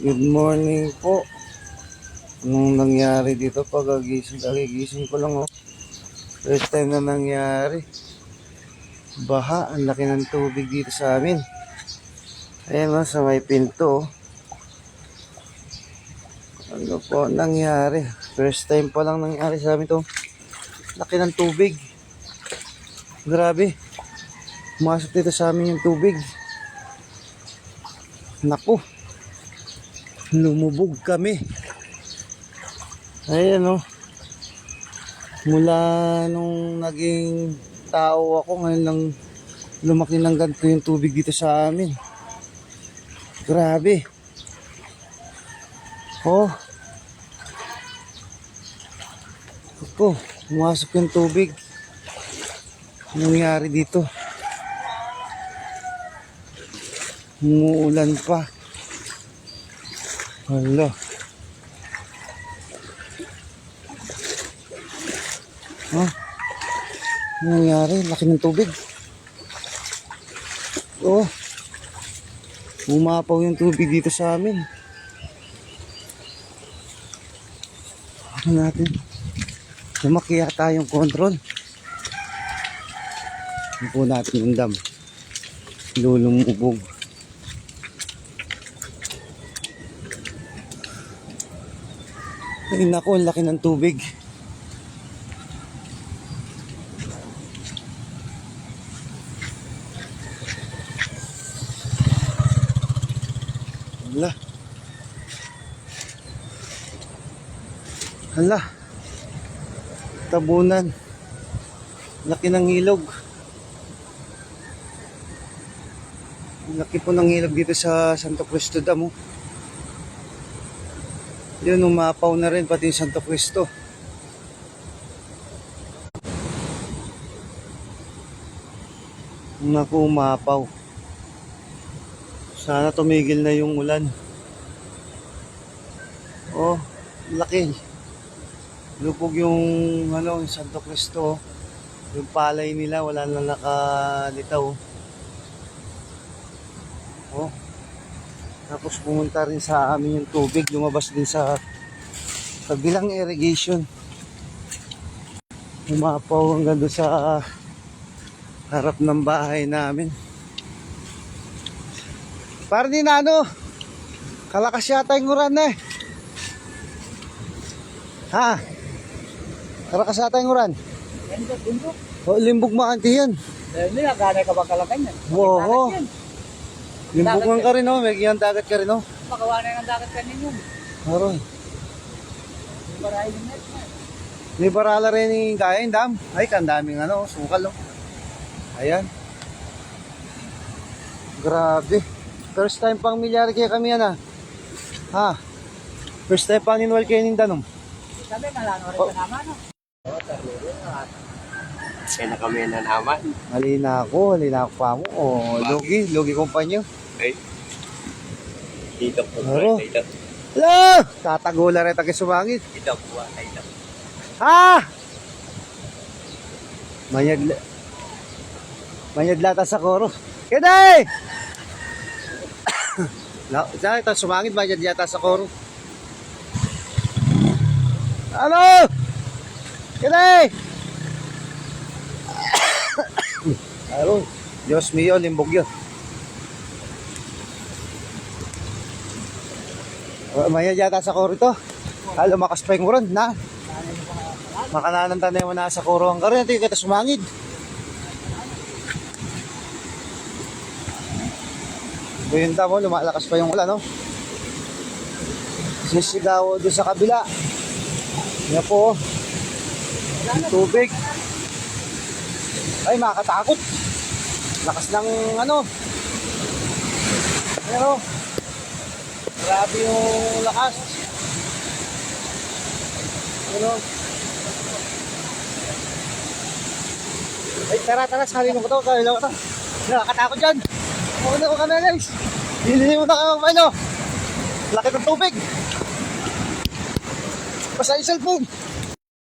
Good morning po. Anong nangyari dito kagigising ko lang, oh. First time na nangyari. Baha, ang laki ng tubig dito sa amin. Ayan, oh, sa may pinto, oh. Ano po nangyari? First time pa lang nangyari sa amin to. Laki ng tubig. Grabe. Pumasok dito sa amin yung tubig. Naku. Lumubog kami. Ayan, oh. Mula nung naging tao ako, ngayon lang lumaki ng ganito yung tubig dito sa amin. Grabe. Oh. Ako, pumasok yung tubig. Anong nangyari dito? Umuulan pa. Hala. Oh. Anong nangyari? Laki ng tubig. Oh. Umapaw yung tubig dito sa amin. Ano natin? Lumaki yata yung control. Ano po natin yung dam? Lulumubog. Ay naku, ang laki ng tubig. Hala. Hala. Tabunan. Laki ng ilog. Laki po ng ilog dito sa Santo Cristo Dam, oh. Yun, umapaw na rin pati yung Santo Cristo. Naku, umapaw. Sana tumigil na yung ulan. Oh, laki. Lupog yung yung Santo Cristo. Yung palay nila wala na nakalitaw. Oh. Tapos pumunta rin sa amin yung tubig, lumabas din sa kabilang irrigation. Umapaw hanggang doon sa harap ng bahay namin. Para din kalakas yata yung uran eh. Ha? Kalakas yata yung uran. Limbog. O, limbog maanti yan. Hindi, naghanay ka ba kalakan yan? Oo. Limbogan ka rin, oh. May giyang dagat ka rin, oh. Makawanay ng dagat kanin yun. Aroy. Barahay yung net na. May barala rin yung kaya yung dam. Ay, kandaming sukal, oh. Ayan. Grabe. First time pang milyari kaya kami yan, ha? First time pang ninwal kayo ng danom. Sabi, nalano rin sa naman, no? Kaya na kami na naman. Halina ako pa mo. Oh, Logi kumpanyo. Ay. Dito po. Aro. Dito. Hello! Tatagula rin tayo sumangit. Dito po. Dito. Ha? Manyadlata sa koro. Kiday! Diyan ito sumangit, manyadlata sa koro. Ano? Kiday! Aro, Diyos mio, limbog yun. Maya yata sa koro ito. Lumakas pa yung uran, na. Makananan tanay mo na sa koro ang karoon. Ito yung kita sumangid. Yung tamo, lumalakas pa yung ulan, no? Sisigaw doon sa kabila. Yan po, yung tubig. Ay, makakatakot. Lakas ng Pero grabe yung lakas. Ay, tara, sabi mo ko to. Nakakatakot dyan. Una ko kami, guys. Hindi mo na kayo laki ng tubig. Basta yung cellphone.